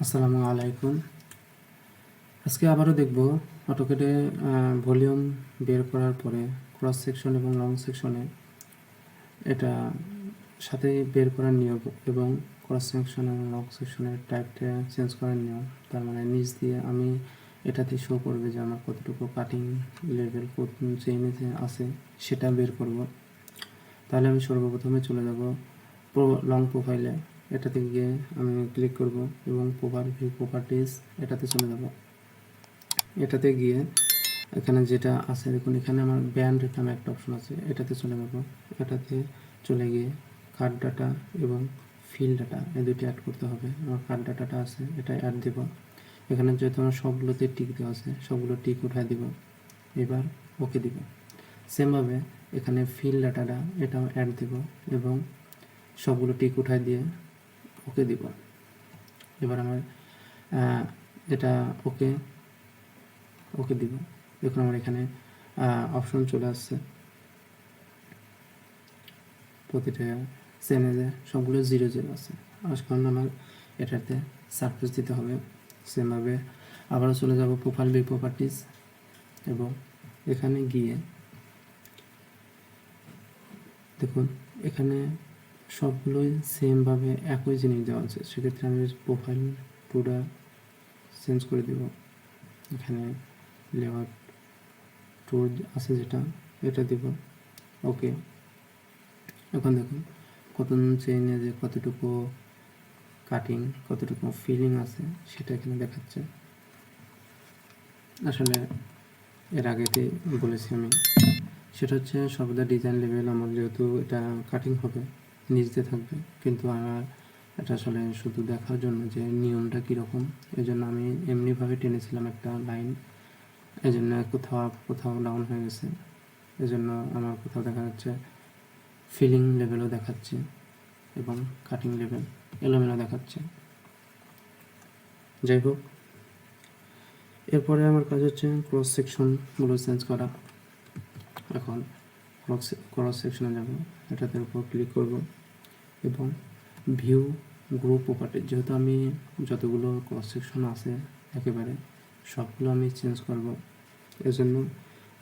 আসসালামু আলাইকুম। আজকে আবারও দেখব অটোক্যাডে ভলিউম বের করার পরে ক্রস সেকশন এবং লং সেকশনে এটা সাথে বের করার নিয়ম এবং ক্রস সেকশন এবং লং সেকশনের টাইপটা চেঞ্জ করার নিয়ম। তার মানে নিচ দিয়ে আমি এটাতে শো করবে যে আমার কতটুকু কাটিং লেভেল কোন চেইনে আছে সেটা বের করব। তাহলে আমি সর্বপ্রথমে চলে যাব লং প্রোফাইলে। এটাতে গিয়ে আমি ক্লিক করব এবং প্রোফাইল ভিউ প্রপার্টিজ এটাতে চলে যাব। এটাতে গিয়ে এখানে যেটা আছে দেখুন, এখানে আমার ব্যান্ড নামে একটা অপশন আছে, এটাতে চলে যাব। এটাতে চলে গিয়ে কার্ড ডাটা এবং ফিল ডাটা এই দুটি অ্যাড করতে হবে। আমার কার্ড ডাটাটা আছে, এটা অ্যাড দেব। এখানে যেহেতু আমার সবগুলোতে টিক দেওয়া আছে, সবগুলো টিক উঠায় দিব। এবার ওকে দিব। সেমভাবে এখানে ফিল ডাটাটা এটাও অ্যাড দেব এবং সবগুলো টিক উঠায় দিয়ে ওকে দিব। এবার আমার এটা ওকে ওকে দিব। দেখুন আমার এখানে অপশন চলে আসছে, প্রতিটা চেনে সবগুলো 0 0 আছে। কারণ আমার এটাতে সারফেস দিতে হবে। সেমভাবে আবারও চলে যাব প্রোফাইল ভিউ প্রপার্টিজ এবং এখানে গিয়ে দেখুন এখানে সবগুলোই সেমভাবে একই জিনিস দেওয়া আছে। সেক্ষেত্রে আমি প্রোফাইল টুটা চেঞ্জ করে দেব। এখানে লেআউট টুর আছে যেটা, এটা দিব ওকে। এখন দেখুন কত চেইনে যে কতটুকু কাটিং কতটুকু ফিলিং আছে সেটা এখানে দেখাচ্ছে। আসলে এর আগেতেই বলেছি আমি, সেটা হচ্ছে সর্বদা ডিজাইন লেভেল আমার যেহেতু এটা কাটিং হবে নিচ দিয়ে থাকবে, কিন্তু আমার এটা আসলে শুধু দেখার জন্য যে নিয়মটা কীরকম, এই জন্য আমি এমনিভাবে টেনেছিলাম একটা লাইন। এই জন্য কোথাও ডাউন হয়ে গেছে। এই জন্য আমার কোথাও দেখা যাচ্ছে ফিলিং লেভেলও দেখাচ্ছে এবং কাটিং লেভেল এলোমেলো দেখাচ্ছে। যাই হোক, এরপরে আমার কাজ হচ্ছে ক্রস সেকশনগুলো চেঞ্জ করা। এখন ক্রস সেকশনে যাব, এটাতে উপর ক্লিক করব এবং ভিউ গ্রুপ প্রপার্টি, যেহেতু আমি যতগুলো ক্রস সেকশন আছে একেবারে সবগুলো আমি চেঞ্জ করব, এজন্য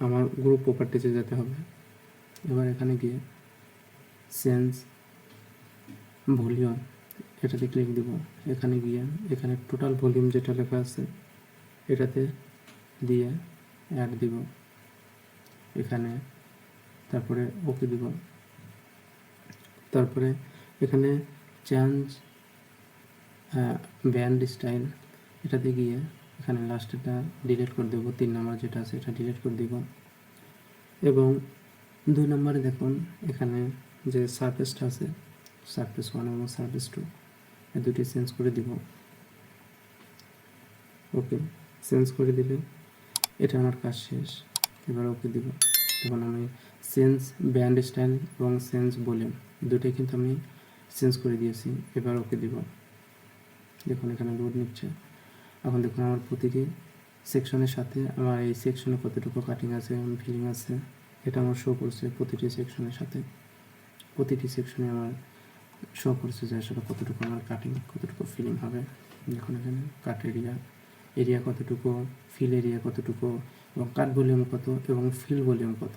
আমার গ্রুপ প্রপার্টিতে যেতে হবে। এবার এখানে গিয়ে চেঞ্জ ভলিউম এটাতে ক্লিক দিব। এখানে গিয়ে এখানে টোটাল ভলিউম যেটা লেখা আছে এটাতে দিয়ে অ্যাড দিব এখানে, তারপরে ওকে দিব। তারপরে এখানে চেঞ্জ ব্যান্ড স্টাইল এটাতে গিয়ে এখানে লাস্টেটা ডিলিট করে দেবো, 3 নম্বর যেটা আছে এটা ডিলিট করে দিব। এবং 2 নম্বরে দেখুন এখানে যে সারফেসটা আছে, সারফেস 1 এবং সারফেস 2 এই দুটি চেঞ্জ করে দিব। ওকে, চেঞ্জ করে দিলে এটা আমার কাজ শেষ। এবার ওকে দিব। এখন আমি চেঞ্জ ব্যান্ড স্টাইল এবং চেঞ্জ ভলিউম দুটোই কিন্তু আমি চেঞ্জ করে দিয়েছি। এবার ওকে দিব। দেখুন এখানে লোড নিচ্ছে। এখন দেখুন আমার প্রতিটি সেকশনের সাথে আমার এই সেকশনে কতটুকু কাটিং আছে এবং ফিলিং আছে এটা আমার শো করছে প্রতিটি সেকশনের সাথে। প্রতিটি সেকশনে আমার শো করছে যে আসলে কতটুকু আমার কাটিং কতটুকু ফিলিং হবে। দেখুন এখানে কাট এরিয়া কতটুকু, ফিল এরিয়া কতটুকু এবং কাট ভলিউম কত এবং ফিল ভলিউম কত।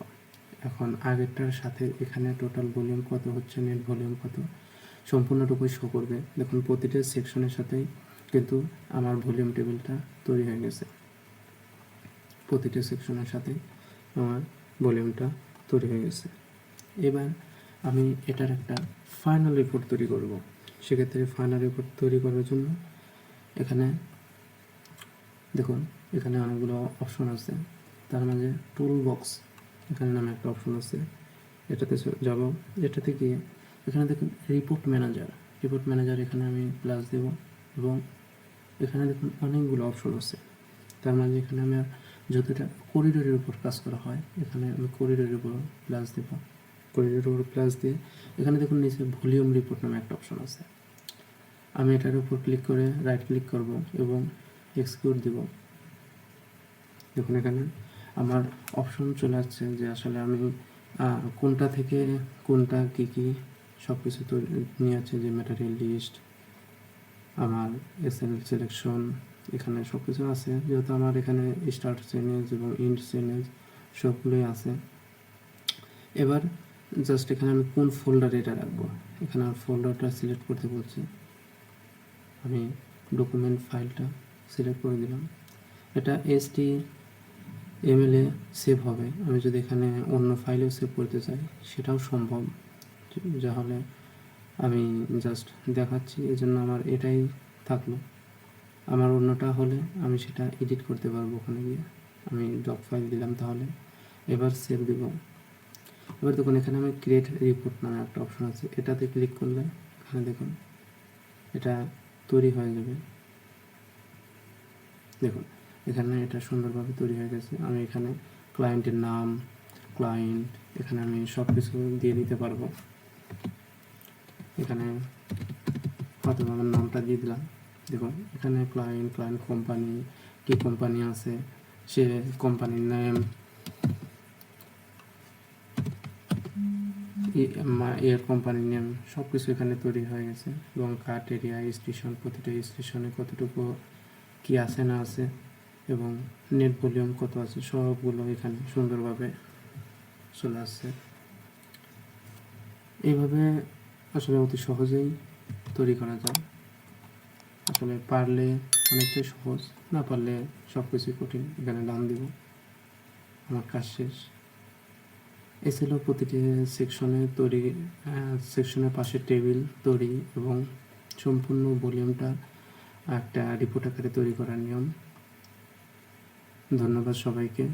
এখন আগেরটার সাথে এখানে টোটাল ভলিউম কত হচ্ছে, নেট ভলিউম কত সম্পূর্ণটুকুই শো করবে। দেখুন প্রতিটা সেকশনের সাথেই কিন্তু আমার ভলিউম টেবিলটা তৈরি হয়ে গেছে। প্রতিটা সেকশনের সাথেই আমার ভলিউমটা তৈরি হয়ে গেছে। এবার আমি এটার একটা ফাইনাল রিপোর্ট তৈরি করব। সেক্ষেত্রে ফাইনাল রিপোর্ট তৈরি করার জন্য এখানে দেখুন এখানে অনেকগুলো অপশন আছে, তার মাঝে টুল বক্স এখানে নামে একটা অপশন আছে, এটাতে যাব। এটাতে গিয়ে এখানে দেখুন রিপোর্ট ম্যানেজার এখানে আমি প্লাস দেব এবং এখানে দেখুন অনেকগুলো অপশন আছে। তার মাঝে এখানে আমি যতটা করিডোরের উপর কাজ করা হয় এখানে আমি করিডোরের উপর প্লাস দেব। করিডোরের উপর প্লাস দিয়ে এখানে দেখুন নিচে ভলিউম রিপোর্ট নামে একটা অপশন আছে। আমি এটার উপর ক্লিক করে রাইট ক্লিক করব এবং এক্সিকিউট দিব। দেখুন এখানে আমার অপশন চলে আসছে যে আসলে আমি কোনটা থেকে কোনটা কী সব কিছু তো নিয়ে আছে, যে ম্যাটেরিয়াল লিস্ট আমার এসএল সিলেকশন, এখানে সব কিছু আছে। যেহেতু আমার এখানে স্টার্ট চেঞ্জ এবং ইন্ড চেঞ্জ সবগুলোই আছে। এবার জাস্ট এখানে আমি কোন ফোল্ডারে এটা রাখবো, এখানে আমার ফোল্ডারটা সিলেক্ট করতে বলছি। আমি ডকুমেন্ট ফাইলটা সিলেক্ট করে দিলাম। এটা HTML সেভ হবে। আমি যদি এখানে অন্য ফাইলেও সেভ করতে চাই সেটাও সম্ভব, যাহলে আমি জাস্ট দেখাচ্ছি, এজন্য আমার এটাই থাকলো। আমার অন্যটা হলে আমি সেটা এডিট করতে পারবো ওখানে গিয়ে। আমি ডক ফাইল দিলাম, তাহলে এবার সেভ দিব। এবার দেখুন এখানে আমি ক্রিয়েট রিপোর্ট নামে একটা অপশন আছে, এটাতে ক্লিক করলে এখানে দেখুন এটা তৈরি হয়ে যাবে। দেখুন এখানে এটা সুন্দরভাবে তৈরি হয়ে গেছে। আমি এখানে ক্লায়েন্টের নাম, ক্লায়েন্ট, এখানে আমি সব কিছু দিয়ে দিতে পারবো। এখানে হয়তো আমার নামটা দিয়ে দিলাম। দেখুন এখানে ক্লায়েন্ট কোম্পানি, কি কোম্পানি আছে সে কোম্পানির নেম, এর কোম্পানির নেম সব কিছু এখানে তৈরি হয়ে গেছে। এবং কাট এরিয়া, স্টেশন, প্রতিটা স্টেশনে কতটুকু কি আছে না আছে এবং নেট ভলিউম কত আছে সবগুলো এখানে সুন্দরভাবে চলে আসছে। এইভাবে আসলে অতি সহজেই তৈরি করা যায়। আসলে পারলে অনেকটাই সহজ, না পারলে সব কিছুই কঠিন। এখানে ডান দিব, আমার কাজ শেষ। এ ছিল প্রতিটি সেকশনে তৈরি, সেকশনের পাশে টেবিল তৈরি এবং সম্পূর্ণ ভলিউমটা একটা রিপোর্ট আকারে তৈরি করার নিয়ম। ধন্যবাদ সবাইকে।